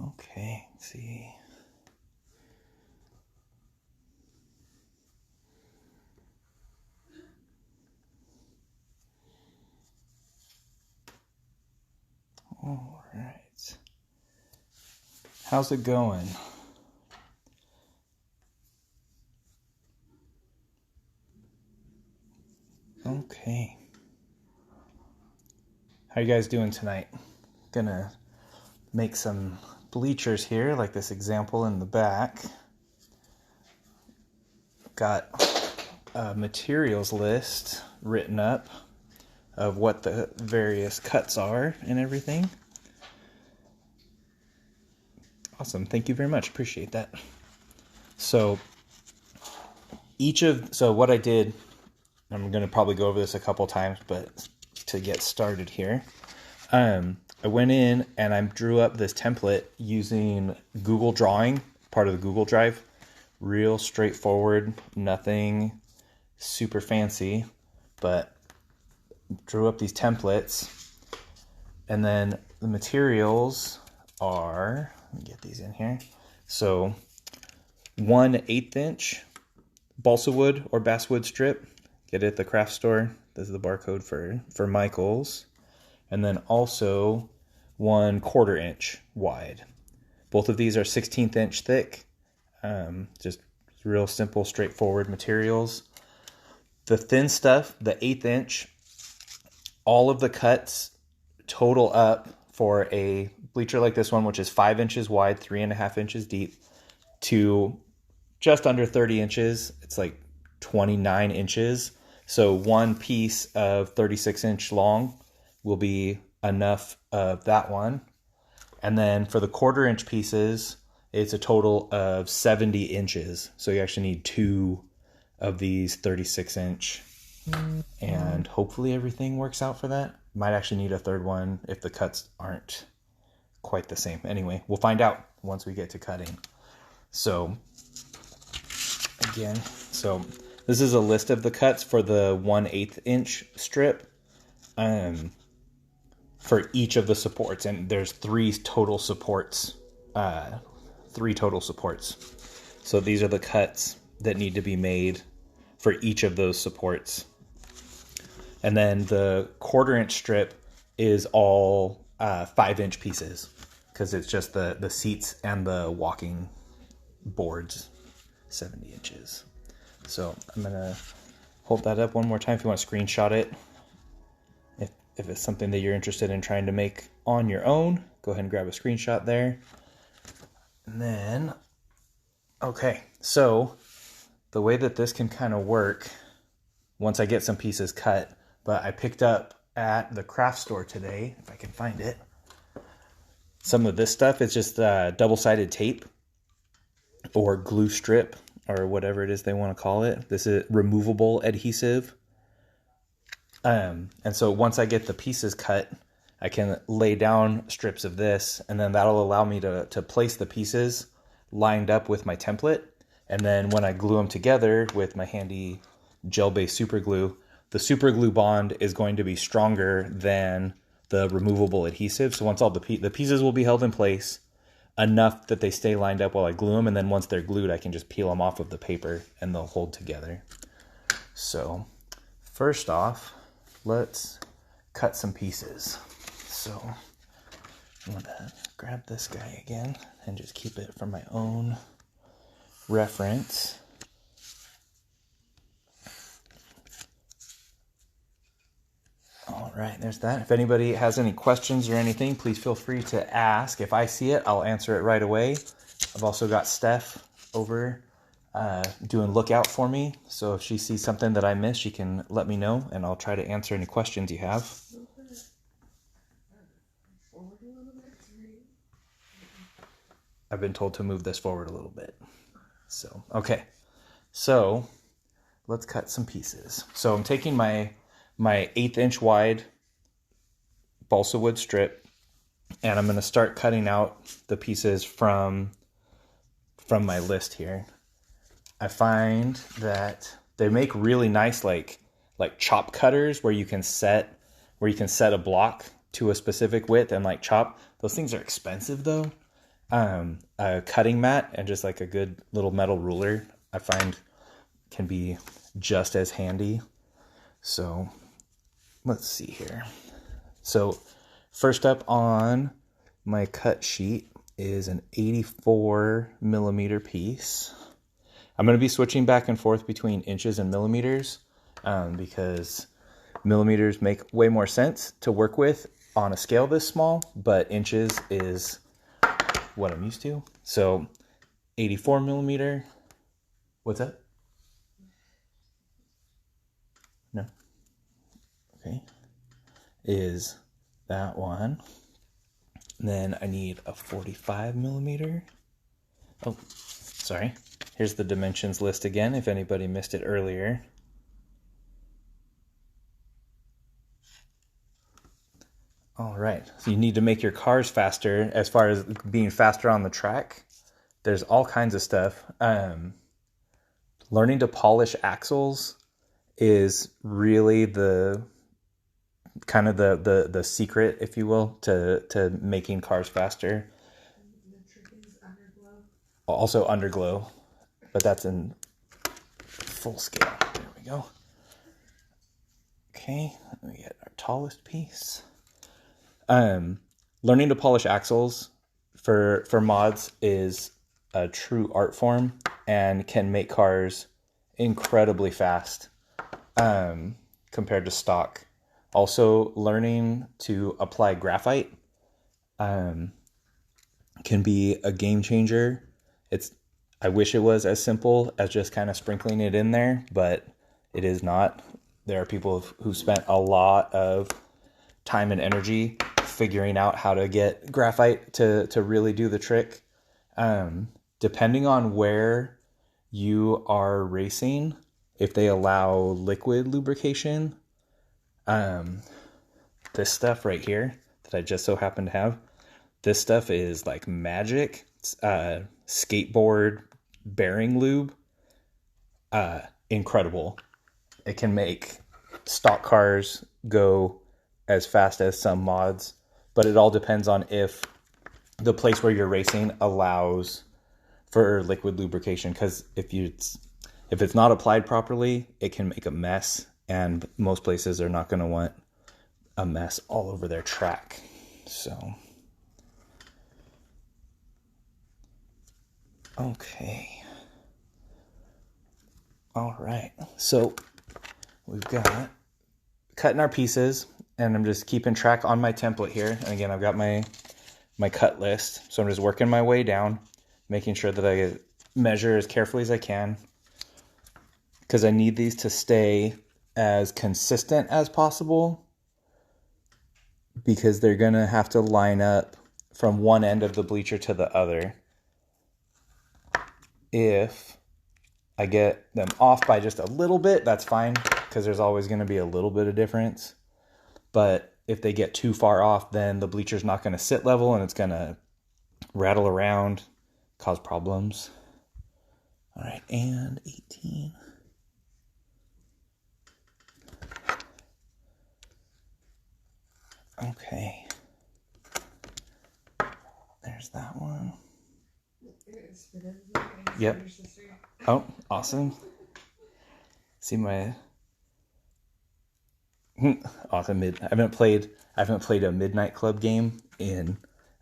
Okay, let's see. All right. How's it going? Okay. How you guys doing tonight? Gonna make some bleachers here, like this example in the back. Got a materials list written up of what the various cuts are and everything. Awesome. Thank you very much. Appreciate that. So what I did, I'm going to probably go over this a couple times, but to get started here, I went in and I drew up this template using Google Drawing, part of the Google Drive. Real straightforward, nothing super fancy, but drew up these templates. And then the materials are, let me get these in here. So 1/8 inch balsa wood or basswood strip. Get it at the craft store. This is the barcode for Michael's. And then also 1/4 inch wide. Both of these are 1/16 inch thick. Just real simple, straightforward materials. The thin stuff, the 1/8 inch, all of the cuts total up for a bleacher like this one, which is 5 inches wide, 3.5 inches deep, to just under 30 inches. It's like 29 inches. So one piece of 36 inch long will be enough of that one. And then for the 1/4 inch pieces, it's a total of 70 inches. So you actually need 2 of these 36 inch. And hopefully everything works out for that. Might actually need a third one if the cuts aren't quite the same. Anyway, we'll find out once we get to cutting. So again, this is a list of the cuts for the 1/8 inch strip for each of the supports. And there's 3 total supports. So these are the cuts that need to be made for each of those supports. And then the 1/4 inch strip is all 5 inch pieces because it's just the seats and the walking boards, 70 inches. So I'm going to hold that up one more time if you want to screenshot it. If it's something that you're interested in trying to make on your own, go ahead and grab a screenshot there. And then, okay, so the way that this can kind of work, once I get some pieces cut, but I picked up at the craft store today, if I can find it, some of this stuff. It's just double-sided tape or glue strip or whatever it is they want to call it. This is removable adhesive. And so once I get the pieces cut, I can lay down strips of this, and then that'll allow me to place the pieces lined up with my template. And then when I glue them together with my handy gel-based super glue, the super glue bond is going to be stronger than the removable adhesive. So once all the pieces will be held in place enough that they stay lined up while I glue them, and then once they're glued, I can just peel them off of the paper and they'll hold together. So first off, let's cut some pieces. So I'm going to grab this guy again and just keep it for my own reference. All right, there's that. If anybody has any questions or anything, please feel free to ask. If I see it, I'll answer it right away. I've also got Steph over doing lookout for me. So if she sees something that I missed, she can let me know, and I'll try to answer any questions you have. I've been told to move this forward a little bit. So, okay. So let's cut some pieces. So I'm taking my 1/8 inch wide balsa wood strip, and I'm going to start cutting out the pieces from my list here. I find that they make really nice like chop cutters where you can set a block to a specific width and like chop. Those things are expensive though. A cutting mat and just like a good little metal ruler, I find can be just as handy. So let's see here. So first up on my cut sheet is an 84 millimeter piece. I'm going to be switching back and forth between inches and millimeters because millimeters make way more sense to work with on a scale this small, but inches is what I'm used to. So 84 millimeter. What's that? No. Okay. Is that one. And then I need a 45 millimeter. Oh, sorry. Here's the dimensions list again, if anybody missed it earlier. All right, so you need to make your cars faster. As far as being faster on the track, there's all kinds of stuff. Learning to polish axles is really the kind of the secret, if you will, to making cars faster. The trick is underglow. Also underglow, but that's in full scale. There we go. Okay, let me get our tallest piece. Learning to polish axles for mods is a true art form and can make cars incredibly fast compared to stock. Also, learning to apply graphite can be a game changer. I wish it was as simple as just kind of sprinkling it in there, but it is not. There are people who spent a lot of time and energy figuring out how to get graphite to really do the trick. Depending on where you are racing, if they allow liquid lubrication, this stuff right here that I just so happen to have, this stuff is like magic. It's, skateboard bearing lube. Incredible. It can make stock cars go as fast as some mods, but it all depends on if the place where you're racing allows for liquid lubrication, because if it's not applied properly, it can make a mess, and most places are not going to want a mess all over their track. So okay, all right, so we've got cutting our pieces, and I'm just keeping track on my template here. And again, I've got my cut list, so I'm just working my way down, making sure that I measure as carefully as I can, because I need these to stay as consistent as possible, because they're gonna have to line up from one end of the bleacher to the other. If I get them off by just a little bit, that's fine, because there's always going to be a little bit of difference. But if they get too far off, then the bleacher's not going to sit level, and it's going to rattle around, cause problems. All right, and 18. Okay. There's that one. Yep. Oh, awesome. See my awesome I haven't played a Midnight Club game in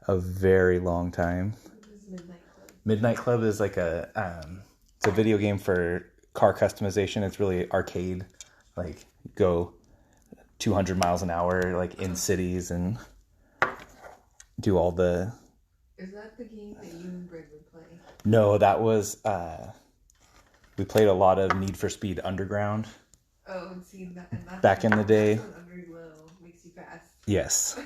a very long time. What is Midnight Club? Midnight Club is like it's a video game for car customization. It's really arcade, like go 200 miles an hour like in cities and do all the. Is that the game that you and Greg would play? No, that was we played a lot of Need for Speed Underground. Oh, and see that back in the day. Underglow makes you fast. Yes.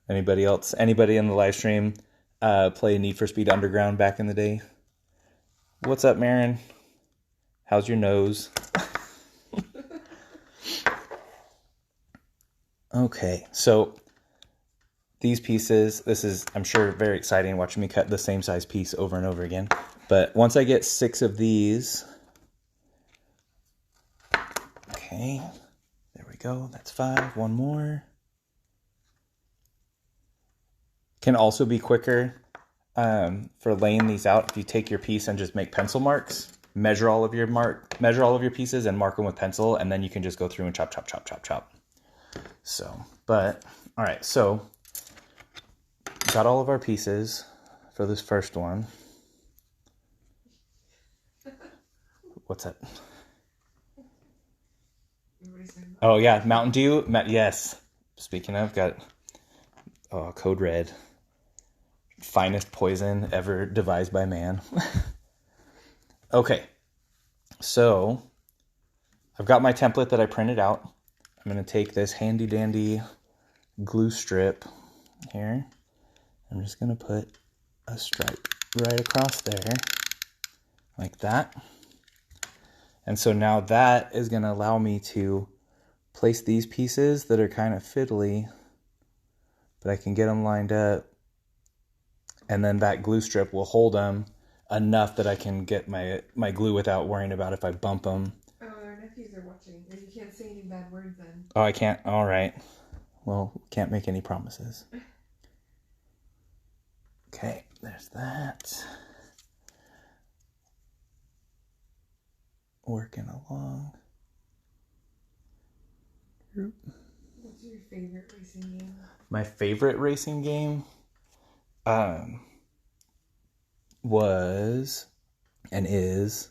Anybody else? Anybody in the live stream play Need for Speed Underground back in the day? What's up, Marin? How's your nose? Okay, so these pieces, this is, I'm sure, very exciting watching me cut the same size piece over and over again. But once I get 6 of these, okay, there we go, that's 5, one more. can also be quicker for laying these out. If you take your piece and just make pencil marks, measure all of your pieces and mark them with pencil, and then you can just go through and chop, chop, chop, chop, chop. So, but all right, so got all of our pieces for this first one. What's that? Oh yeah, Mountain Dew. Yes. Speaking of, got Code Red. Finest poison ever devised by man. Okay, so I've got my template that I printed out. I'm going to take this handy dandy glue strip here. I'm just going to put a stripe right across there, like that. And so now that is going to allow me to place these pieces that are kind of fiddly, but I can get them lined up. And then that glue strip will hold them enough that I can get my glue without worrying about if I bump them. Oh, our nephews are watching. And you can't say any bad words then. Oh, I can't? All right. Well, can't make any promises. Okay, there's that. Working along. What's your favorite racing game? My favorite racing game was and is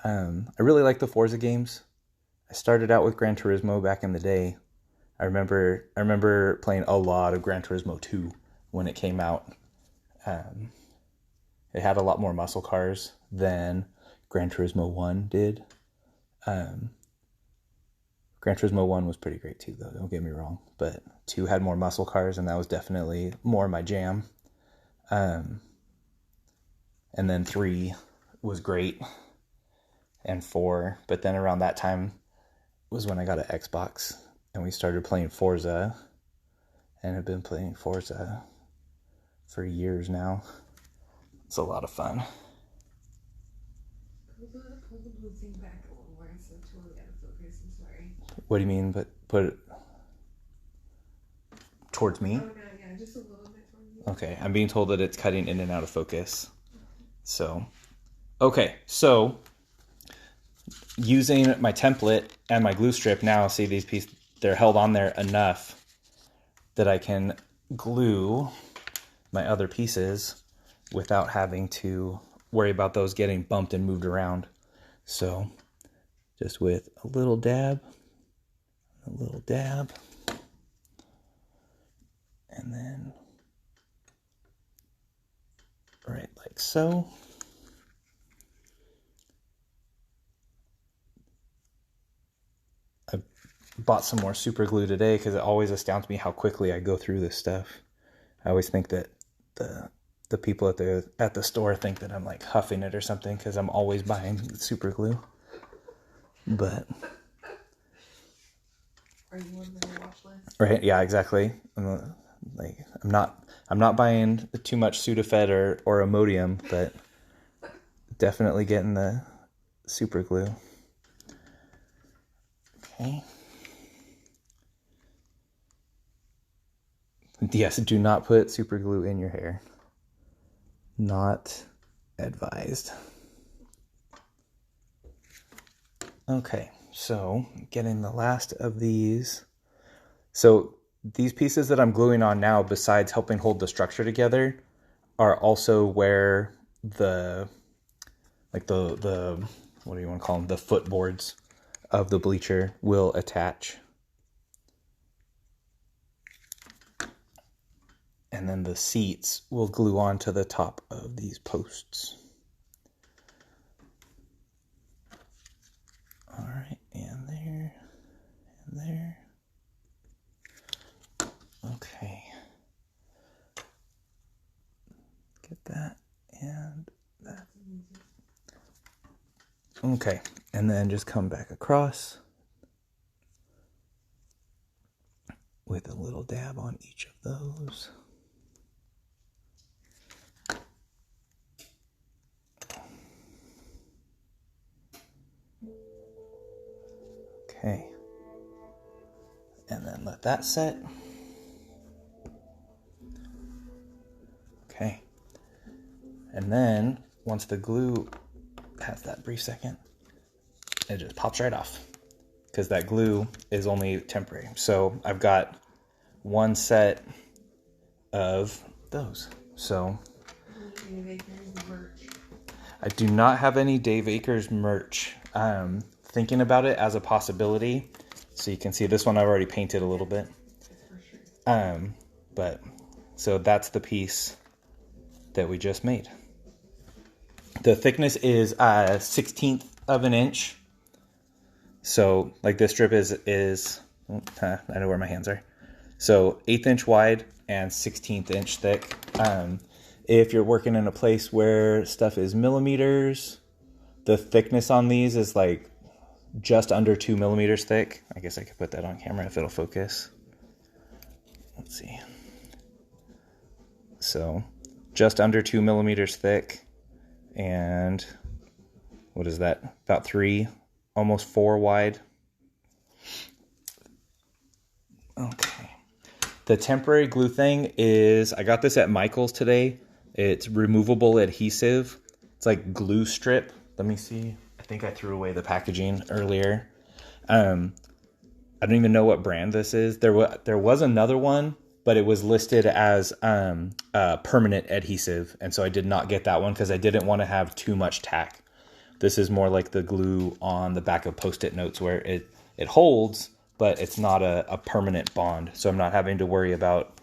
I really like the Forza games. I started out with Gran Turismo back in the day. I remember playing a lot of Gran Turismo 2 when it came out. It had a lot more muscle cars than Gran Turismo 1 did. Gran Turismo 1 was pretty great too, though, don't get me wrong. But 2 had more muscle cars, and that was definitely more my jam. And then 3 was great, and 4. But then around that time was when I got an Xbox, and we started playing Forza, and have been playing Forza for years now. It's a lot of fun. Pull the blue thing back a little more. It's totally out of focus. I'm sorry. What do you mean? But put it towards me? Oh, no, yeah, just a little bit towards you. Okay, I'm being told that it's cutting in and out of focus. So, okay, so using my template and my glue strip now, see these pieces, they're held on there enough that I can glue my other pieces without having to worry about those getting bumped and moved around. So just with a little dab, and then right like so. I bought some more super glue today because it always astounds me how quickly I go through this stuff. I always think that the people at the store think that I'm like huffing it or something because I'm always buying super glue. But Are you on the watch list? right, yeah, exactly. I'm not buying too much Sudafed or Imodium, but definitely getting the super glue. Okay. Yes, do not put super glue in your hair. Not advised. Okay, so getting the last of these. So these pieces that I'm gluing on now, besides helping hold the structure together, are also where the what do you want to call them? The footboards of the bleacher will attach. And then the seats will glue onto the top of these posts. All right, and there, and there. Okay. Get that and that. Okay, and then just come back across with a little dab on each of those. Okay, and then let that set. Okay. And then once the glue has that brief second, it just pops right off because that glue is only temporary. So I've got one set of those. So Dave Akers merch. I do not have any Dave Akers merch. Thinking about it as a possibility. So you can see this one I've already painted a little bit. For sure. But so that's the piece that we just made. The thickness is 1/16 of an inch. So like this strip is I know where my hands are. So 1/8 inch wide and 1/16 inch thick. If you're working in a place where stuff is millimeters, the thickness on these is like just under 2 millimeters thick. I guess I could put that on camera if it'll focus. Let's see. So just under 2 millimeters thick. And what is that? About 3, almost 4 wide. Okay. The temporary glue thing is, I got this at Michael's today. It's removable adhesive. It's like glue strip. Let me see. I think I threw away the packaging earlier. I don't even know what brand this is. There was another one, but it was listed as permanent adhesive. And so I did not get that one because I didn't want to have too much tack. This is more like the glue on the back of Post-it notes where it holds, but it's not a permanent bond. So I'm not having to worry about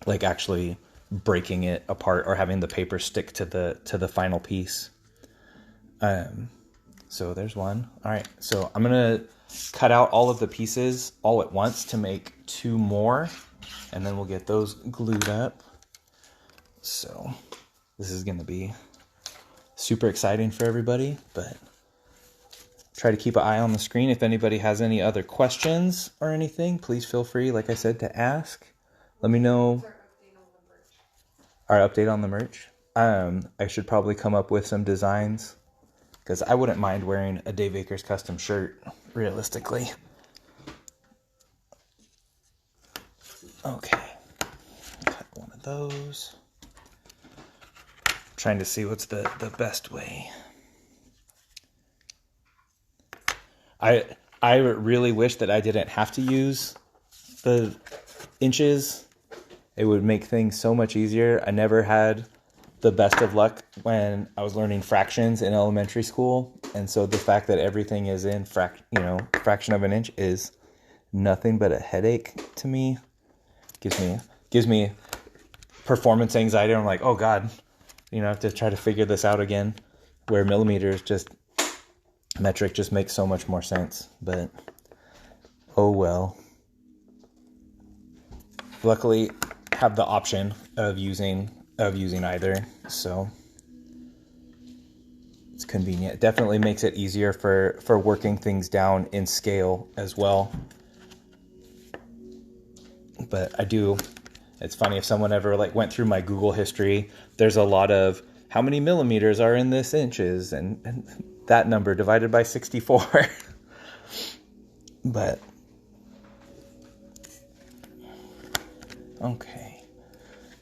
like actually breaking it apart or having the paper stick to the final piece. So there's one. All right. So I'm going to cut out all of the pieces all at once to make 2 more, and then we'll get those glued up. So this is going to be super exciting for everybody, but try to keep an eye on the screen. If anybody has any other questions or anything, please feel free, like I said, to ask. Let me know. Our update on the merch. I should probably come up with some designs because I wouldn't mind wearing a Dave Akers custom shirt, realistically. Okay. Cut one of those. Trying to see what's the best way. I really wish that I didn't have to use the inches. It would make things so much easier. I never had the best of luck when I was learning fractions in elementary school. And so the fact that everything is in fraction of an inch is nothing but a headache to me. Gives me performance anxiety. I'm like, oh God, I have to try to figure this out again. Where millimeters metric just makes so much more sense. But oh well. Luckily, have the option of using either, so it's convenient. It definitely makes it easier for working things down in scale as well. But it's funny if someone ever went through my Google history, there's a lot of how many millimeters are in this inches and that number divided by 64. But okay,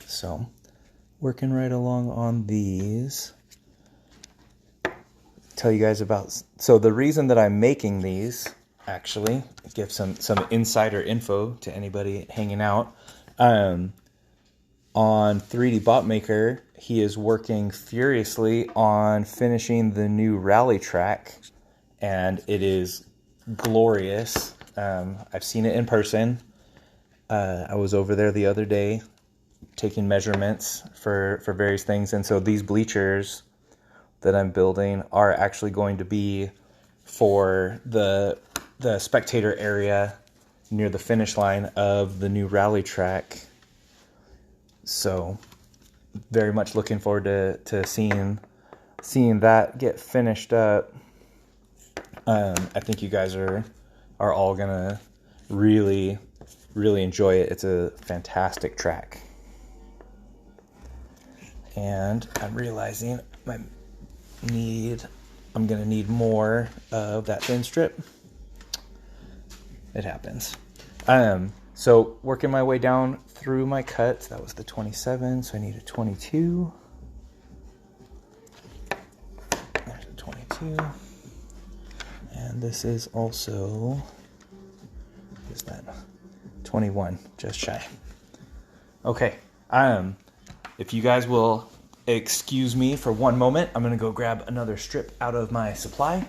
so working right along on these. Tell you guys about, so the reason that I'm making these, actually give some insider info to anybody hanging out. On 3D Bot Maker, he is working furiously on finishing the new rally track, and it is glorious. I've seen it in person. I was over there the other day taking measurements for various things, and so these bleachers that I'm building are actually going to be for the spectator area near the finish line of the new rally track. So very much looking forward to seeing that get finished up. I think you guys are all gonna really enjoy it. It's a fantastic track. And I'm realizing I'm gonna need more of that thin strip. It happens. So working my way down through my cuts, that was the 27, so I need a 22. There's a 22. And this is also, what is that? 21, just shy. Okay, if you guys will excuse me for one moment, I'm gonna go grab another strip out of my supply.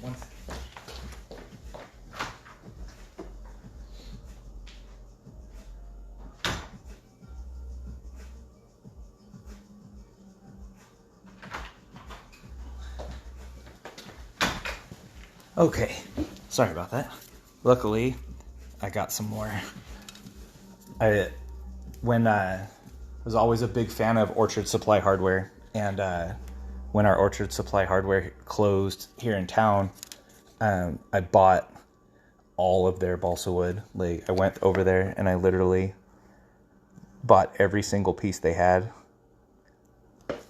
One second. Okay, sorry about that. Luckily, I got some more. I was always a big fan of Orchard Supply Hardware, and when our Orchard Supply Hardware closed here in town, I bought all of their balsa wood. Like, I went over there and I literally bought every single piece they had,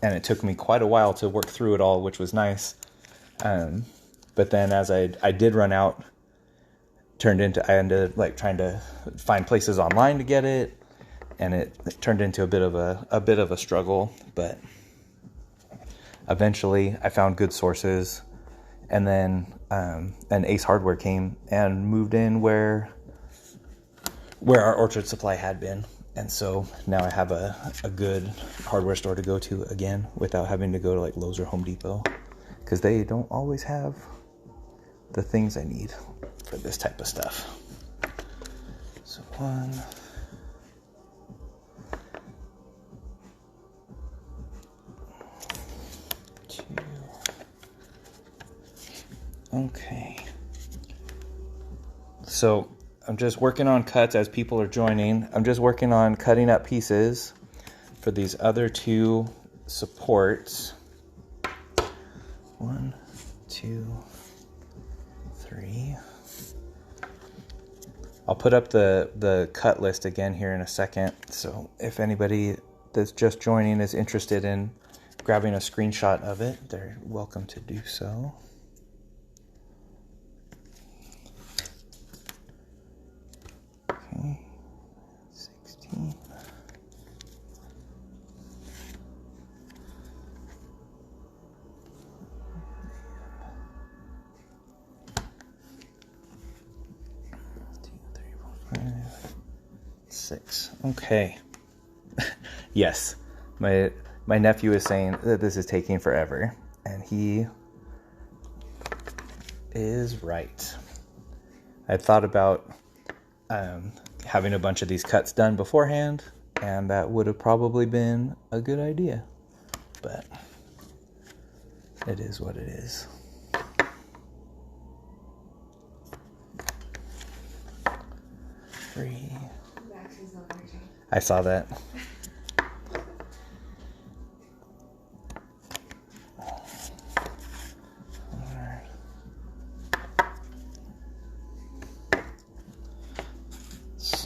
and it took me quite a while to work through it all, which was nice. But then as I did run out, I ended up like trying to find places online to get it, and it turned into a bit of a struggle. But eventually, I found good sources, and then an Ace Hardware came and moved in where our Orchard Supply had been, and so now I have a good hardware store to go to again without having to go to like Lowe's or Home Depot, because they don't always have the things I need for this type of stuff. So 1, 2. Okay. So I'm just working on cuts as people are joining. I'm just working on cutting up pieces for these other 2 supports. 1, 2, 3. I'll put up the cut list again here in a second, so if anybody that's just joining is interested in grabbing a screenshot of it, they're welcome to do so. Okay, 16. Six. Okay. Yes, my nephew is saying that this is taking forever, and he is right. I thought about having a bunch of these cuts done beforehand, and that would have probably been a good idea, but it is what it is. Three. I saw that.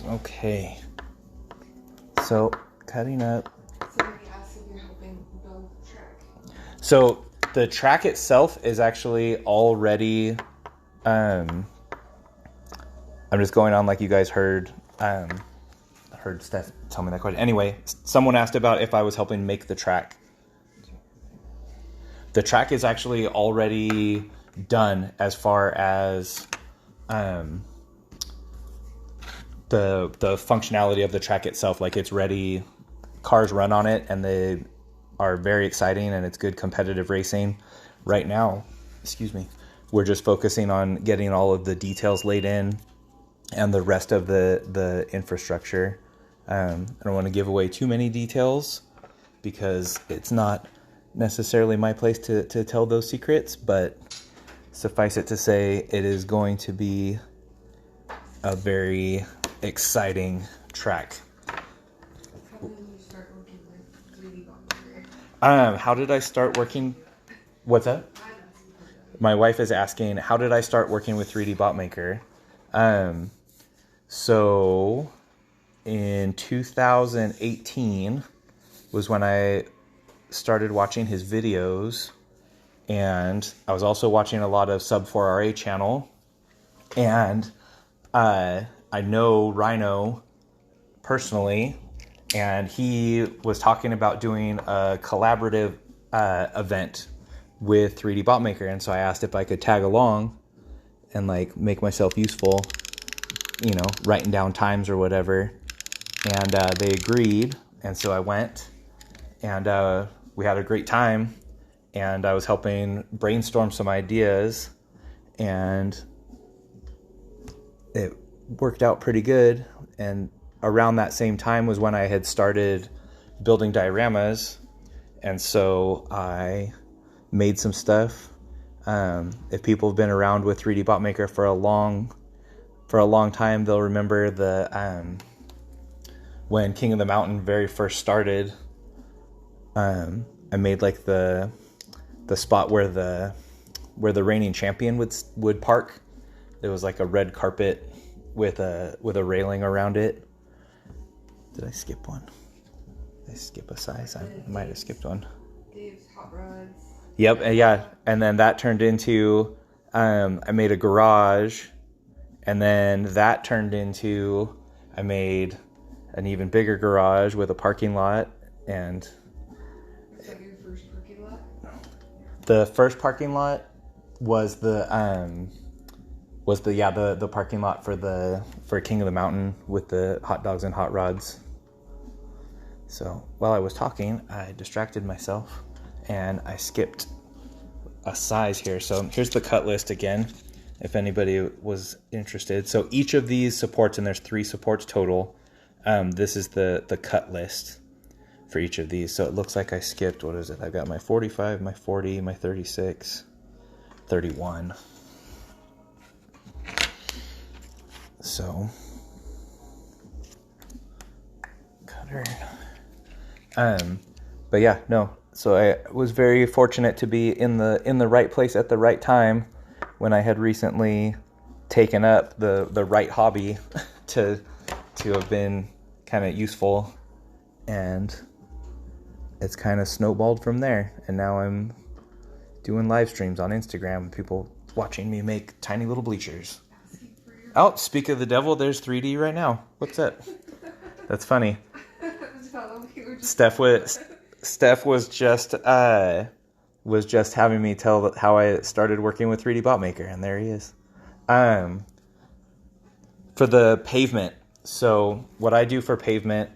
Okay. So, cutting up. Somebody asked if you're helping build the track. So, the track itself is actually already, I'm just going on like you guys heard Steph tell me that question. Anyway, someone asked about if I was helping make the track. The track is actually already done as far as the functionality of the track itself. Like, it's ready, cars run on it, and they are very exciting, and it's good competitive racing. Right now, we're just focusing on getting all of the details laid in and the rest of the infrastructure. I don't want to give away too many details because it's not necessarily my place to tell those secrets, but suffice it to say, it is going to be a very exciting track. How did you start working with 3D Bond? How did I start working? What's that? My wife is asking, how did I start working with 3D Bot Maker? So in 2018 was when I started watching his videos, and I was also watching a lot of Sub 4RA channel, and I know Rhino personally, and he was talking about doing a collaborative event with 3D Bot Maker, and so I asked if I could tag along and like make myself useful, you know, writing down times or whatever, and they agreed, and so I went, and we had a great time, and I was helping brainstorm some ideas, and it worked out pretty good. And around that same time was when I had started building dioramas, and so I made some stuff. If people have been around with 3D Bot Maker for a long time, they'll remember the when King of the Mountain very first started. I made like the spot where the reigning champion would park. There was like a red carpet with a railing around it. Did I skip one? Did I skip a size? I might have skipped one. Dave's hot rods. Yep, yeah. And then that turned into, I made a garage, and then that turned into, I made an even bigger garage with a parking lot. And Was that your first parking lot? the first parking lot was the parking lot for King of the Mountain with the hot dogs and hot rods. So while I was talking, I distracted myself and I skipped a size here. So here's the cut list again, if anybody was interested. So each of these supports, and there's 3 supports total. This is the cut list for each of these. So it looks like I skipped, what is it? I've got my 45, my 40, my 36, 31. So cutter. But yeah, no. So I was very fortunate to be in the right place at the right time when I had recently taken up the right hobby to have been kind of useful, and it's kind of snowballed from there. And now I'm doing live streams on Instagram, people watching me make tiny little bleachers. Oh, speak of the devil, there's 3D right now. What's that? That's funny. Steph was just having me tell how I started working with 3D Bot Maker, and there he is. For the pavement, so what I do for pavement,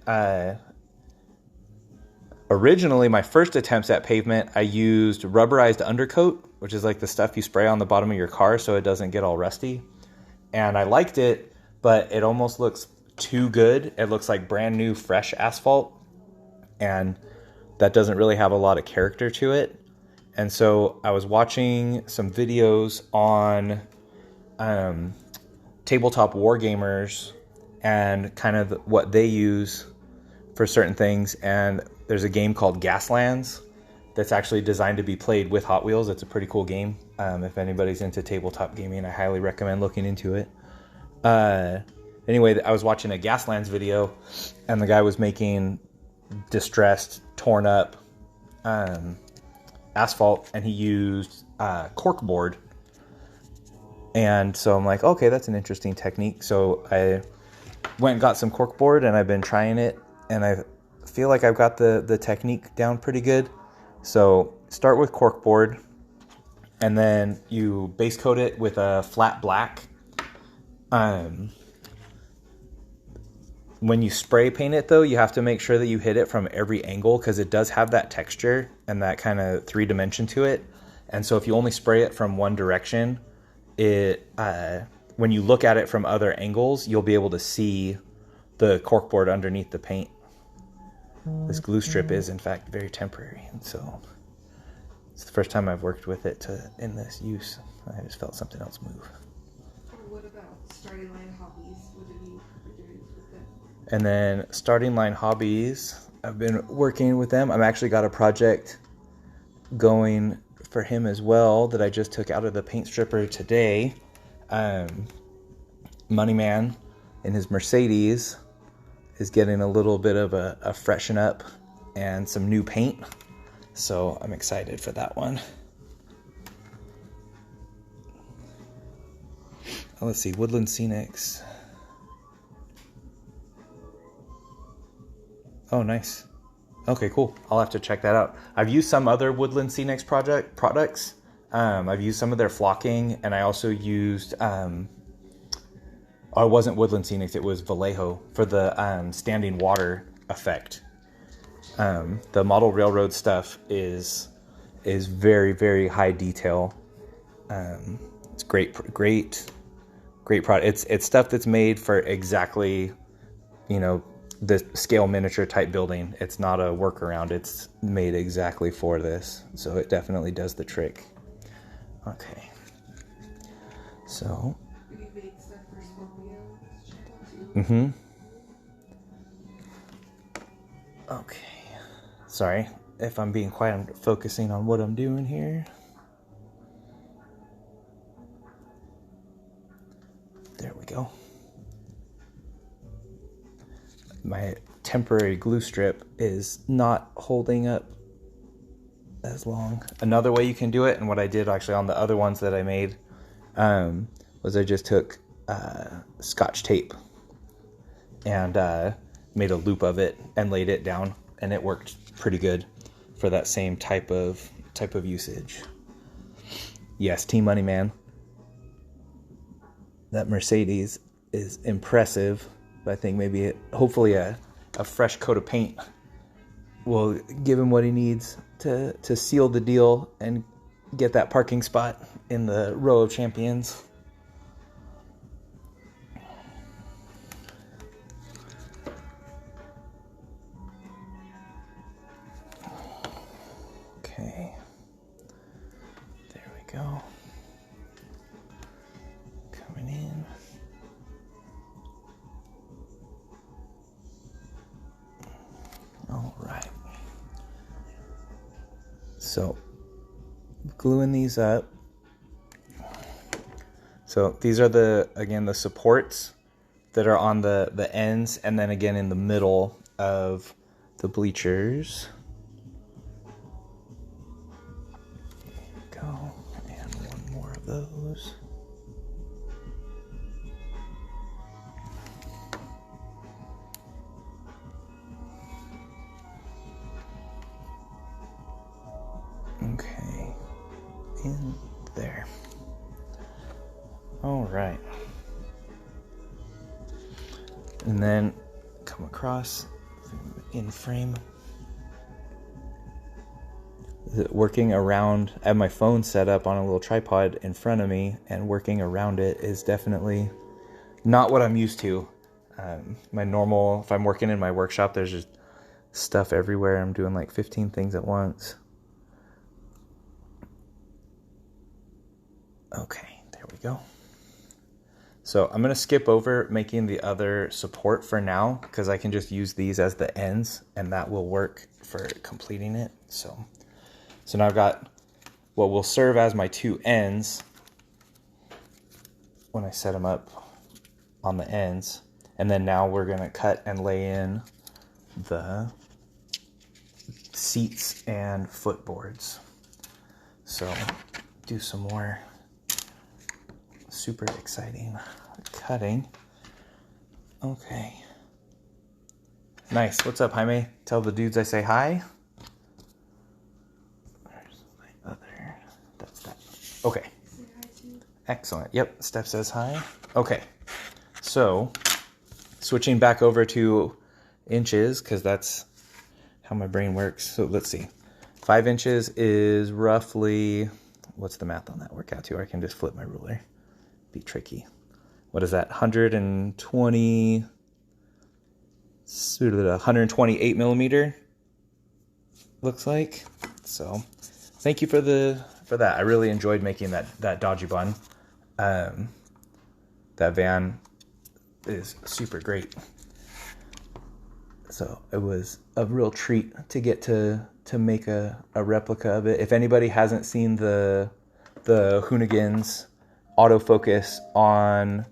originally my first attempts at pavement, I used rubberized undercoat, which is like the stuff you spray on the bottom of your car so it doesn't get all rusty. And I liked it, but it almost looks too good. It looks like brand new, fresh asphalt, and that doesn't really have a lot of character to it. And so I was watching some videos on tabletop wargamers and kind of what they use for certain things. And there's a game called Gaslands that's actually designed to be played with Hot Wheels. It's a pretty cool game. If anybody's into tabletop gaming, I highly recommend looking into it. Anyway, I was watching a Gaslands video, and the guy was making distressed, torn up asphalt, and he used corkboard. And so I'm like, okay, that's an interesting technique. So I went and got some corkboard, and I've been trying it, and I feel like I've got the technique down pretty good. So start with corkboard, and then you base coat it with a flat black. When you spray paint it, though, you have to make sure that you hit it from every angle, because it does have that texture and that kind of 3D to it. And so if you only spray it from one direction, when you look at it from other angles, you'll be able to see the corkboard underneath the paint. This glue strip is, in fact, very temporary, and so it's the first time I've worked with it in this use. I just felt something else move. What about Starting Line Hobbies? What have you been doing with them? And then Starting Line Hobbies, I've been working with them. I've actually got a project going for him as well that I just took out of the paint stripper today. Moneyman in his Mercedes is getting a little bit of a freshen up and some new paint. So I'm excited for that one. Let's see, Woodland Scenics. Oh, nice. Okay, cool. I'll have to check that out. I've used some other Woodland Scenics products. I've used some of their flocking, and I also used, oh, it wasn't Woodland Scenics, it was Vallejo for the standing water effect. The model railroad stuff is very, very high detail. It's great product. It's stuff that's made for exactly, the scale miniature type building. It's not a workaround. It's made exactly for this. So it definitely does the trick. Okay. So. We made stuff for Scorpio. Mm-hmm. Okay. Sorry if I'm being quiet. I'm focusing on what I'm doing here. There we go. My temporary glue strip is not holding up as long. Another way you can do it, and what I did actually on the other ones that I made, was I just took Scotch tape and made a loop of it and laid it down, and it worked pretty good for that same type of usage. Yes, Team Money Man. That Mercedes is impressive. But I think maybe hopefully a fresh coat of paint will give him what he needs to seal the deal and get that parking spot in the row of champions. Okay. There we go. Coming in. All right. So, gluing these up. So these are the supports that are on the ends, and then again in the middle of the bleachers. There we go. And one more of those. Okay, in there. All right. And then come across in frame. Working around, I have my phone set up on a little tripod in front of me, and working around it is definitely not what I'm used to. My normal, if I'm working in my workshop, there's just stuff everywhere. I'm doing like 15 things at once. Okay, there we go. So I'm going to skip over making the other support for now, because I can just use these as the ends, and that will work for completing it. So now I've got what will serve as my two ends when I set them up on the ends. And then now we're going to cut and lay in the seats and footboards. So do some more super exciting cutting. Okay. Nice. What's up, Jaime? Tell the dudes I say hi. Where's my other? That's that. Okay. Say hi to. Excellent. Yep. Steph says hi. Okay. So, switching back over to inches, because that's how my brain works. So let's see. 5 inches is roughly, what's the math on that work out to? Or I can just flip my ruler. Be tricky. What is that? 128 millimeter looks like. So thank you for that. I really enjoyed making that dodgy bun. That van is super great. So it was a real treat to get to make a replica of it. If anybody hasn't seen the Hoonigans autofocus on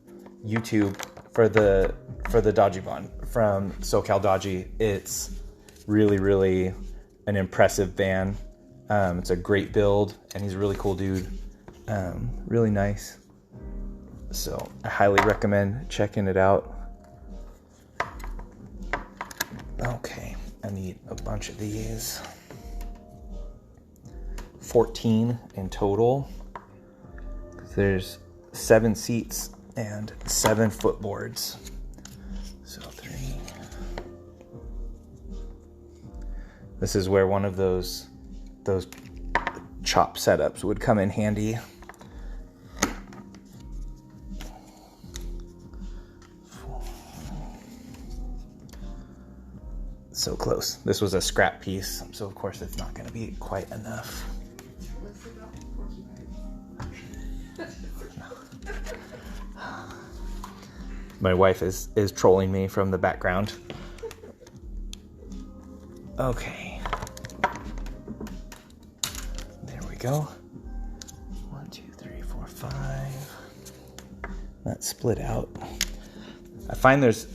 YouTube for the Dodgy Bun from SoCal Dodgy, it's really an impressive van. It's a great build, and he's a really cool dude. Really nice. So I highly recommend checking it out. Okay, I need a bunch of these. 14 in total. There's 7 seats and 7 footboards. So 3. This is where one of those chop setups would come in handy. So close. This was a scrap piece, so of course it's not going to be quite enough. What's about porcupines? My wife is trolling me from the background. Okay. There we go. 1, 2, 3, 4, 5. That's split out. I find there's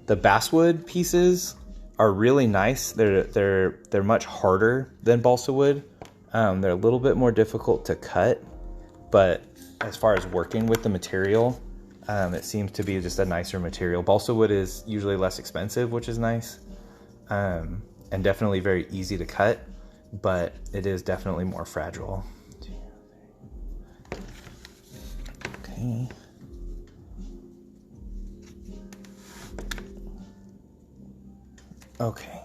the basswood pieces are really nice. They're much harder than balsa wood. They're a little bit more difficult to cut, but as far as working with the material, it seems to be just a nicer material. Balsa wood is usually less expensive, which is nice, and definitely very easy to cut, but it is definitely more fragile. 2, 3. Okay. Okay.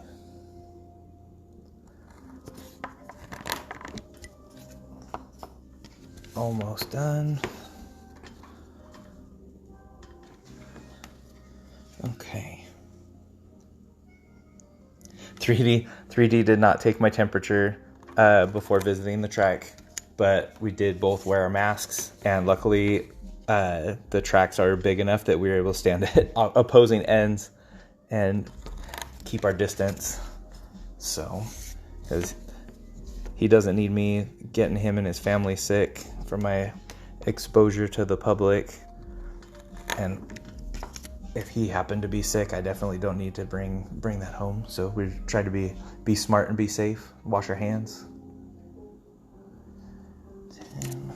Almost done. Okay. 3D did not take my temperature before visiting the track, but we did both wear our masks, and luckily the tracks are big enough that we were able to stand at opposing ends and keep our distance. So, because he doesn't need me getting him and his family sick from my exposure to the public, and if he happened to be sick, I definitely don't need to bring that home. So we try to be smart and be safe. Wash our hands. 10.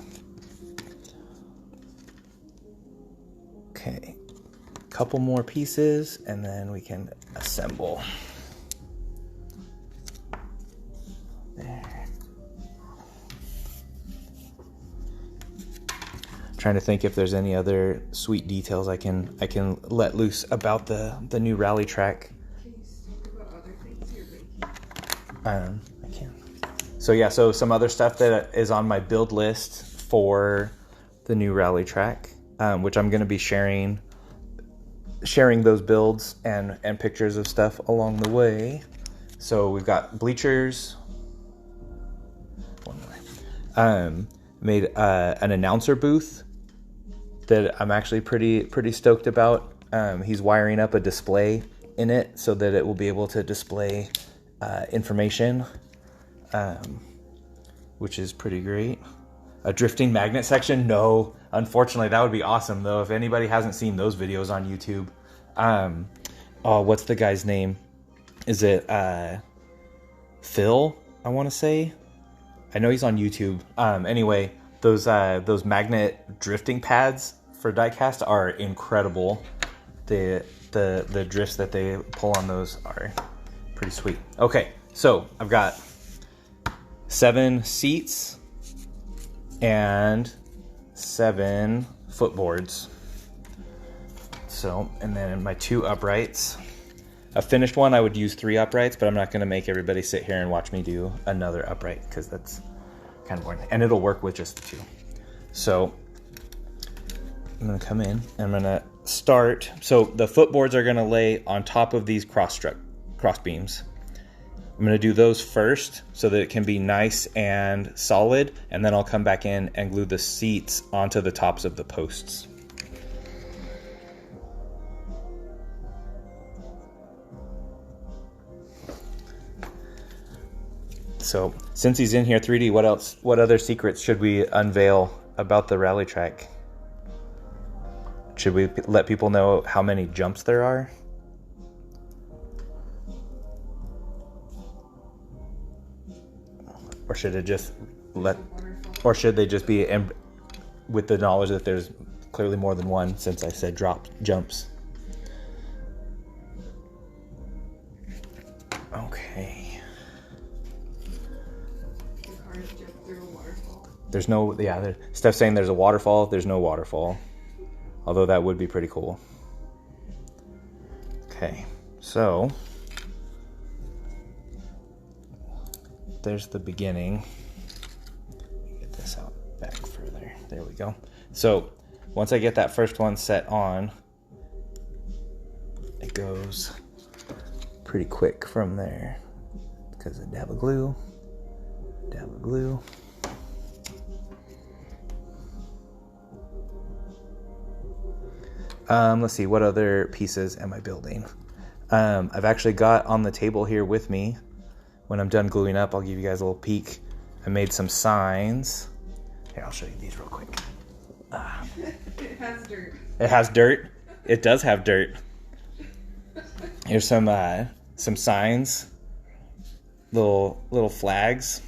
Okay, couple more pieces, and then we can assemble. There. Trying to think if there's any other sweet details I can let loose about the new rally track. Can you talk about other things you're making? I can. So yeah, so some other stuff that is on my build list for the new rally track, which I'm going to be sharing those builds and pictures of stuff along the way. So we've got bleachers. One more. Made an announcer booth that I'm actually pretty stoked about. He's wiring up a display in it so that it will be able to display information, which is pretty great. A drifting magnet section? No, unfortunately, that would be awesome though. If anybody hasn't seen those videos on YouTube, what's the guy's name? Is it Phil? I want to say. I know he's on YouTube. Anyway, those magnet drifting pads for diecast are incredible. The drifts that they pull on those are pretty sweet. Okay, so I've got 7 seats and 7 footboards. So, and then my 2 uprights. A finished one, I would use 3 uprights, but I'm not going to make everybody sit here and watch me do another upright because that's kind of boring. And it'll work with just the 2. So I'm going to come in and I'm going to start. So the footboards are going to lay on top of these cross beams. I'm going to do those first so that it can be nice and solid, and then I'll come back in and glue the seats onto the tops of the posts. So since he's in here, 3D, what other secrets should we unveil about the rally track? Should we let people know how many jumps there are? Or should it just or should they just be with the knowledge that there's clearly more than one, since I said jumps? Okay. The cars jump through a waterfall. There's no, yeah, Steph's saying there's a waterfall. There's no waterfall. Although that would be pretty cool. Okay, so there's the beginning. Get this out back further. There we go. So once I get that first one set on, it goes pretty quick from there because of dab of glue. Let's see, what other pieces am I building? I've actually got on the table here with me, when I'm done gluing up, I'll give you guys a little peek. I made some signs. Here, I'll show you these real quick. It has dirt. It has dirt? It does have dirt. Here's some signs, little flags,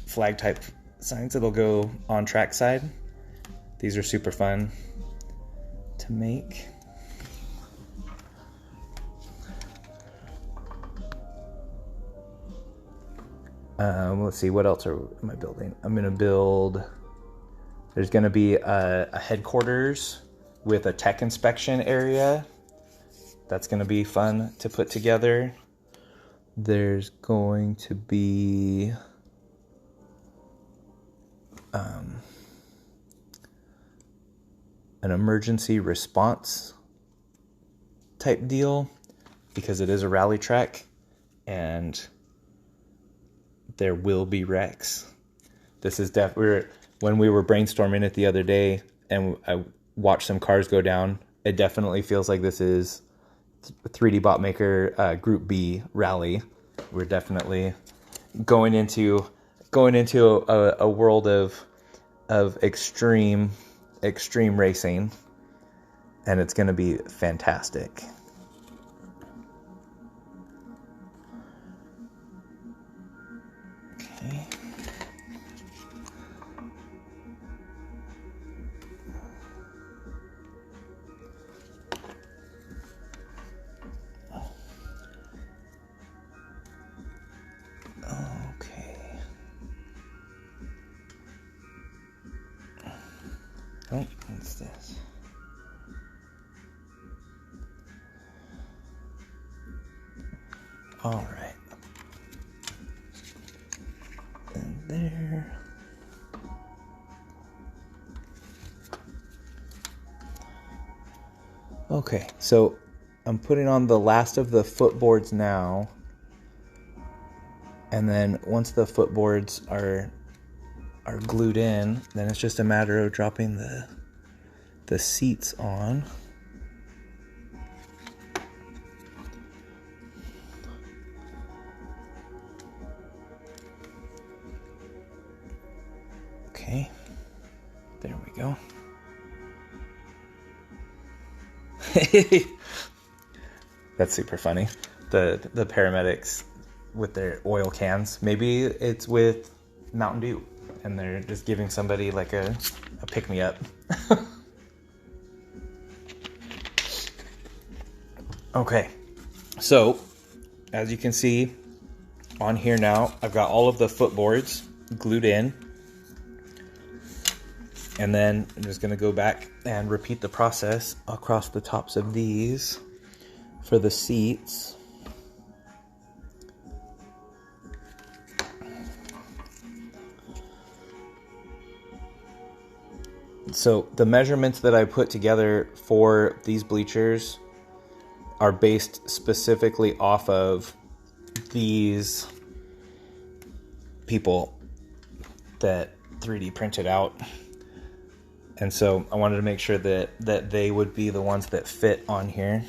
flag type signs that'll go on trackside. These are super fun to make. Let's see, what else am I building? I'm gonna build, there's gonna be a headquarters with a tech inspection area. That's gonna be fun to put together. There's going to be an emergency response type deal because it is a rally track and there will be wrecks. This is when we were brainstorming it the other day and I watched some cars go down, it definitely feels like this is 3D Bot Maker Group B rally. We're definitely going into a world of extreme racing, and it's going to be fantastic. Okay. Oh, what's this? All right. And there. Okay, so I'm putting on the last of the footboards now. And then once the footboards are glued in, then it's just a matter of dropping the seats on. Okay, there we go. That's super funny. The paramedics with their oil cans. Maybe it's with Mountain Dew and they're just giving somebody like a pick-me-up. Okay, so as you can see on here now, I've got all of the footboards glued in. And then I'm just going to go back and repeat the process across the tops of these for the seats. So the measurements that I put together for these bleachers are based specifically off of these people that 3D printed out. And so I wanted to make sure that they would be the ones that fit on here.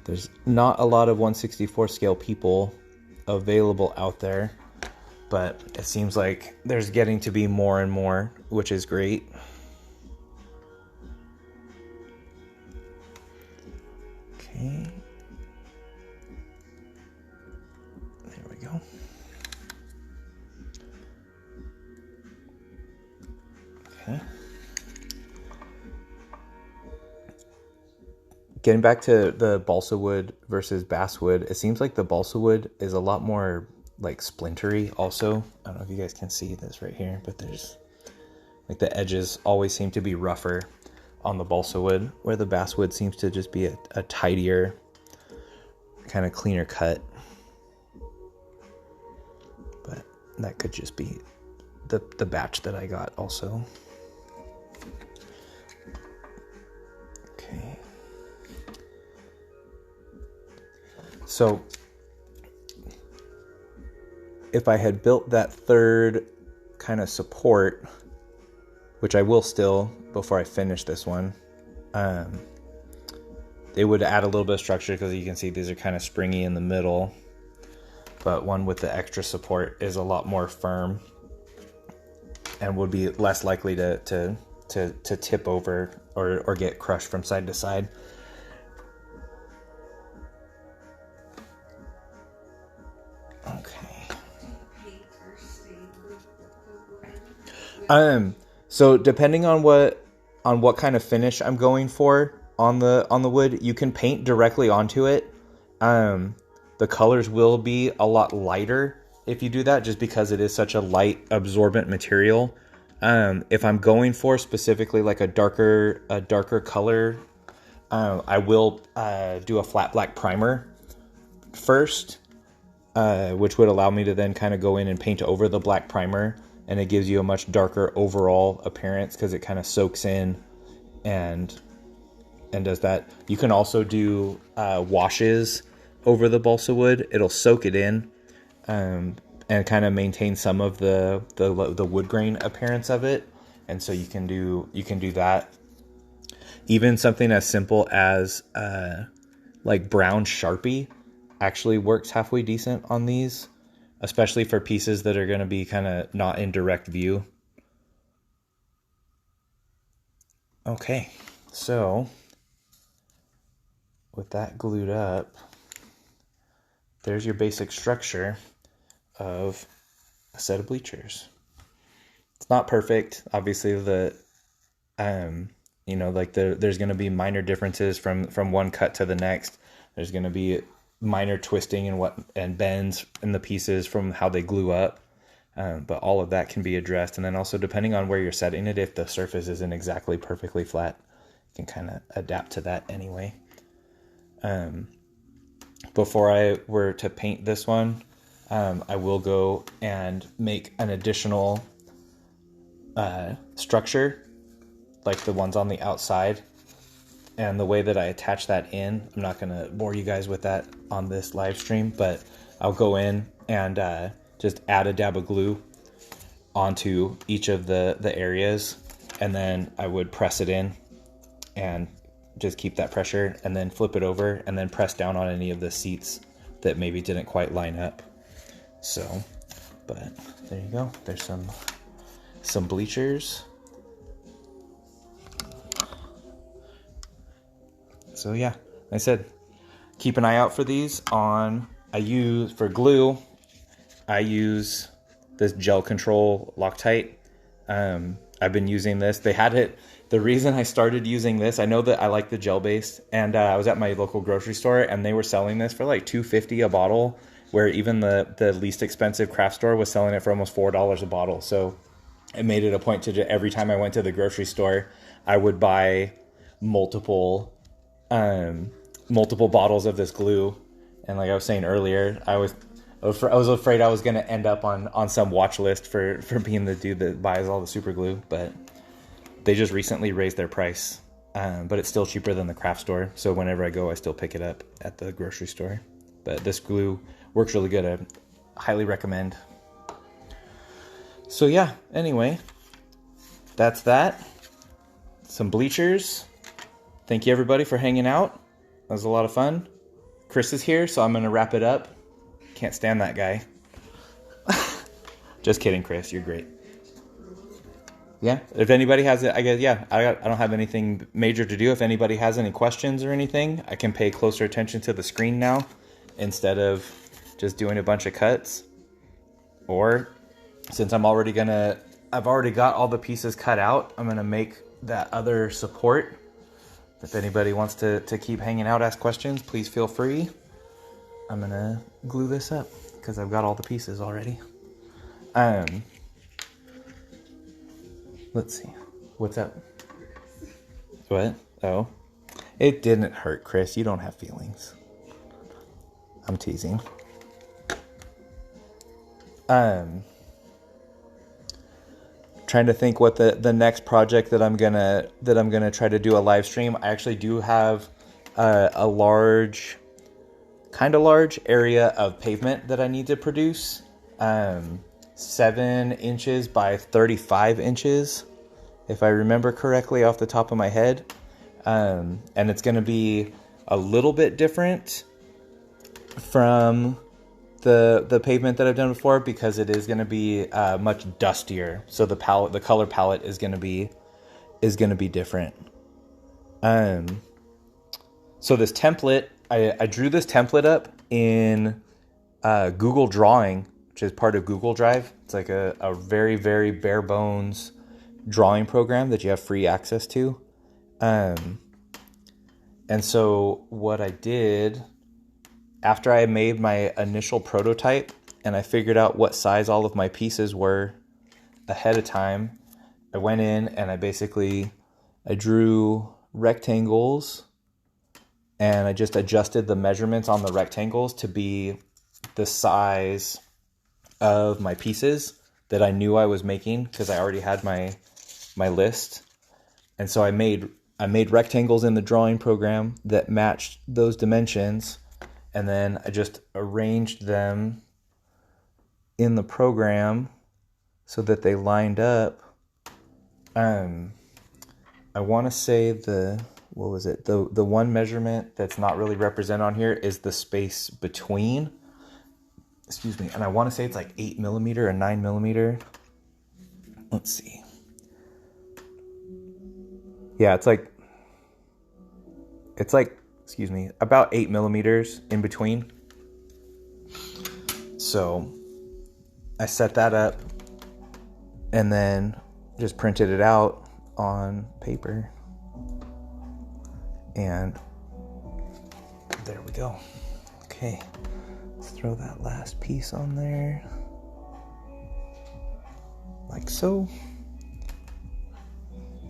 There's not a lot of 1/64 scale people available out there, but it seems like there's getting to be more and more, which is great. Okay. There we go. Okay. getting back to the balsa wood versus basswood, it seems like the balsa wood is a lot more like splintery also. I don't know if you guys can see this right here, but there's like the edges always seem to be rougher on the balsa wood, where the basswood seems to just be a tidier, kind of cleaner cut. But that could just be the batch that I got also. Okay. So if I had built that third kind of support, which I will still before I finish this one, it would add a little bit of structure because you can see these are kind of springy in the middle, but one with the extra support is a lot more firm and would be less likely to tip over or get crushed from side to side. Okay. So depending on what kind of finish I'm going for on the wood, you can paint directly onto it. The colors will be a lot lighter if you do that, just because it is such a light absorbent material. If I'm going for specifically like a darker color, I will do a flat black primer first, which would allow me to then kind of go in and paint over the black primer, and it gives you a much darker overall appearance because it kind of soaks in and does that. You can also do washes over the balsa wood. It'll soak it in and kind of maintain some of the wood grain appearance of it. And so you can do that. Even something as simple as like brown Sharpie actually works halfway decent on these, especially for pieces that are going to be kind of not in direct view. Okay, so with that glued up, there's your basic structure of a set of bleachers. It's not perfect. Obviously, there's going to be minor differences from one cut to the next. There's going to be minor twisting and bends in the pieces from how they glue up. But all of that can be addressed. And then also, depending on where you're setting it, if the surface isn't exactly perfectly flat, you can kind of adapt to that anyway. Before I were to paint this one, I will go and make an additional structure like the ones on the outside. And the way that I attach that in, I'm not going to bore you guys with that on this live stream, but I'll go in and just add a dab of glue onto each of the areas, and then I would press it in and just keep that pressure, and then flip it over and then press down on any of the seats that maybe didn't quite line up. So, but there you go. There's some bleachers. So yeah, like I said, keep an eye out for these for glue, I use this Gel Control Loctite. I've been using this. They had it. The reason I started using this, I know that I like the gel based, and I was at my local grocery store and they were selling this for like $2.50 a bottle, where even the least expensive craft store was selling it for almost $4 a bottle. So it made it a point to every time I went to the grocery store, I would buy multiple bottles of this glue. And like I was saying earlier, I was afraid I was going to end up on some watch list for being the dude that buys all the super glue, but they just recently raised their price. But it's still cheaper than the craft store. So whenever I go, I still pick it up at the grocery store. But this glue works really good. I highly recommend. So yeah, anyway, that's that. Some bleachers. Thank you everybody for hanging out. That was a lot of fun. Chris is here, so I'm going to wrap it up. Can't stand that guy. Just kidding, Chris. You're great. Yeah, if anybody has it, I guess, yeah, I don't have anything major to do. If anybody has any questions or anything, I can pay closer attention to the screen now instead of just doing a bunch of cuts. Or since I've already got all the pieces cut out, I'm going to make that other support If anybody wants to keep hanging out, ask questions, please feel free. I'm gonna glue this up because I've got all the pieces already. Let's see. What's up? What? Oh. It didn't hurt, Chris. You don't have feelings. I'm teasing. Trying to think what the next project that I'm gonna try to do a live stream. I actually do have a large area of pavement that I need to produce. 7 inches by 35 inches, if I remember correctly off the top of my head. And it's going to be a little bit different from the pavement that I've done before because it is going to be much dustier. So the color palette is going to be different. So this template, I drew this template up in Google Drawing, which is part of Google Drive. It's like a very, very bare bones drawing program that you have free access to. And so what I did after I made my initial prototype and I figured out what size all of my pieces were ahead of time, I went in and I drew rectangles and I just adjusted the measurements on the rectangles to be the size of my pieces that I knew I was making because I already had my list. And so I made rectangles in the drawing program that matched those dimensions, and then I just arranged them in the program so that they lined up. I want to say the one measurement that's not really represented on here is the space between. Excuse me. And I want to say it's like 8 millimeter and 9 millimeter. Let's see. Yeah, it's like, excuse me, about 8 millimeters in between. So I set that up and then just printed it out on paper. And there we go. Okay, let's throw that last piece on there. Like so.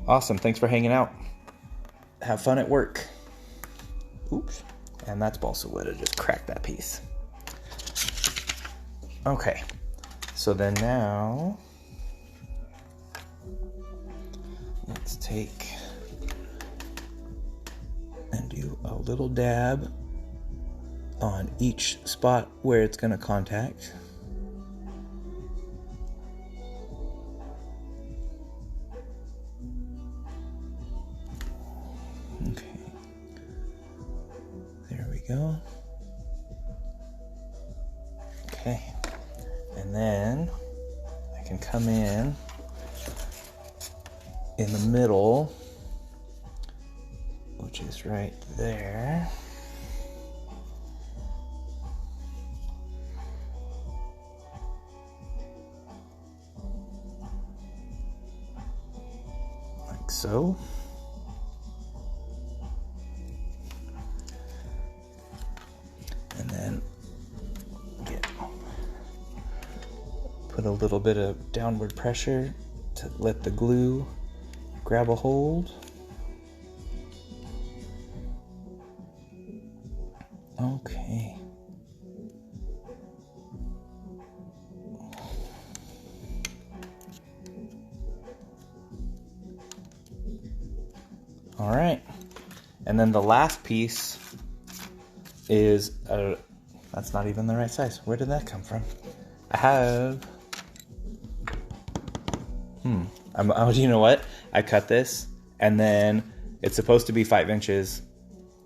Awesome, thanks for hanging out. Have fun at work. Oops, and that's balsa wood. I just cracked that piece. Okay, so then now, let's take and do a little dab on each spot where it's going to contact. Okay, there we go. Okay, and then I can come in the middle, which is right there. Like so. And then put a little bit of downward pressure to let the glue grab a hold. Okay. All right. And then the last piece is, that's not even the right size. Where did that come from? I have, oh, you know what? I cut this and then it's supposed to be 5 inches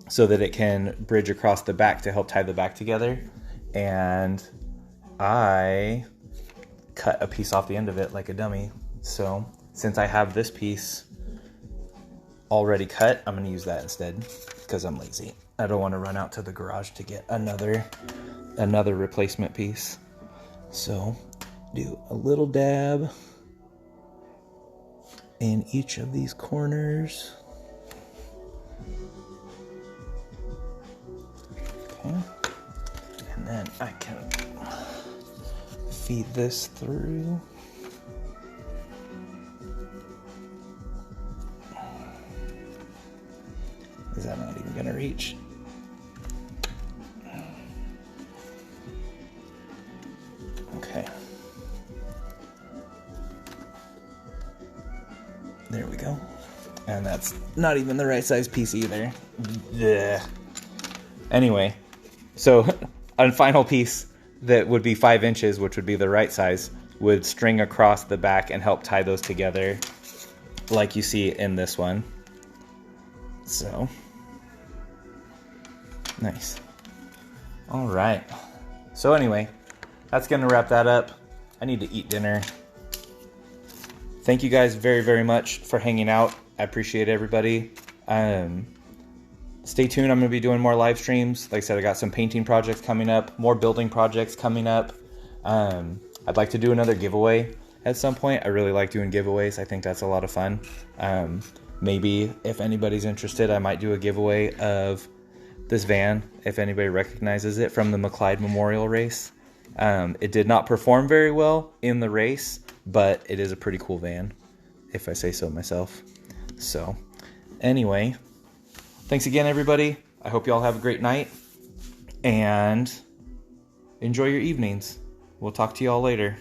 so that it can bridge across the back to help tie the back together. And I cut a piece off the end of it like a dummy. So since I have this piece already cut, I'm going to use that instead because I'm lazy. I don't want to run out to the garage to get another replacement piece. So do a little dab in each of these corners. Okay. And then I can feed this through. Is that not even gonna reach? Okay. There we go. And that's not even the right size piece either. Yeah. Anyway, so a final piece that would be 5 inches, which would be the right size, would string across the back and help tie those together like you see in this one. So, nice. All right. So anyway, that's going to wrap that up. I need to eat dinner. Thank you guys very, very much for hanging out. I appreciate everybody. Stay tuned. I'm going to be doing more live streams. Like I said, I got some painting projects coming up, more building projects coming up. I'd like to do another giveaway at some point. I really like doing giveaways. I think that's a lot of fun. Maybe if anybody's interested, I might do a giveaway of this van, if anybody recognizes it from the McLeod Memorial Race. It did not perform very well in the race, but it is a pretty cool van, if I say so myself. So, anyway, thanks again, everybody. I hope you all have a great night, and enjoy your evenings. We'll talk to you all later.